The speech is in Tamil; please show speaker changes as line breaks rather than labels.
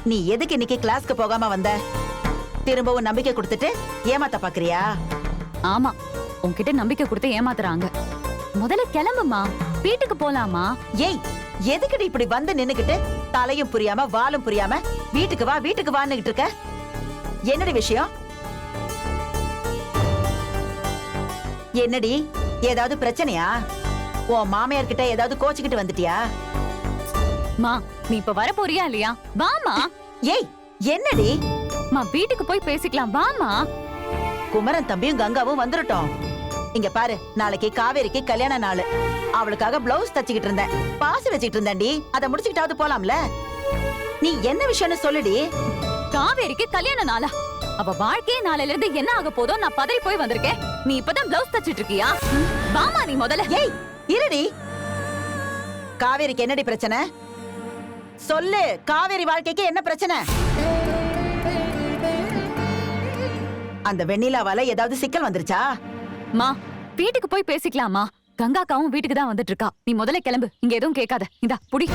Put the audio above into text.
நீ எதுக்கு இன்னைக்கு கிளாஸ்க்கு போகாம வந்த? திரும்பவும் நம்பிக்கை கொடுத்துட்டு ஏமாத்த பாக்குறியா?
ஆமா, உன்கிட்ட நம்பிக்கை கொடுத்து ஏமாத்துறாங்க. முதல்ல கிளம்புமா, வீட்டுக்கு போலாமா?
ஏய், எதுக்குடி இப்படி வந்து நின்னுகிட்டு தலையும் புரியாம வாலும் புரியாம வீட்டுக்கு வா வீட்டுக்கு வான்னுகிட்டு இருக்க? என்னடி விஷயம்? என்னடி, ஏதாவது பிரச்சனையா? உன் மாமியார் கிட்ட ஏதாவது கோச்சுக்கிட்டு வந்துட்டியா?
மா, நீ இப்ப வர போறியா இல்லையா? வாமா.
ஏய், என்னடி?
மா, வீட்டுக்கு போய் பேசிக்கலாம், வாமா.
குமரன் தம்பியும் கங்காவும் வந்துருட்டோம். இங்க பாரு, நாளைக்கு காவேரிக்கு கல்யாண நாள். அவளுக்காக பிளவுஸ் தச்சுக்கிட்டு இருந்தேன், பாசி வச்சுக்கிட்டு இருந்தேன்டி. அதை முடிச்சுக்கிட்டாவது போலாம்ல? நீ என்ன விஷயம்னு சொல்லுடி.
காவேரிக்கு கல்யாண நாளா? அவ வாழ்க்கையே நாளையில இருந்து என்ன ஆக போதோ நான் பதறி போய் வந்திருக்கேன். நீ இப்பதான் பிளவுஸ் தச்சிட்டு இருக்கியா? வாமா நீ முதல்ல.
ஏய், இருடி. காவேரிக்கு என்னடி பிரச்சனை? சொல்லு, காவேரி வாழ்க்கைக்கு என்ன பிரச்சனை? அந்த வெண்ணிலாவால ஏதாவது சிக்கல் வந்துருச்சா?
மா, வீட்டுக்கு போய் பேசிக்கலாமா? கங்காக்காவும் வீட்டுக்கு தான் வந்துட்டு இருக்கா. நீ முதல்ல கிளம்பு, இங்க எதுவும் கேட்காத. இந்தா புடி.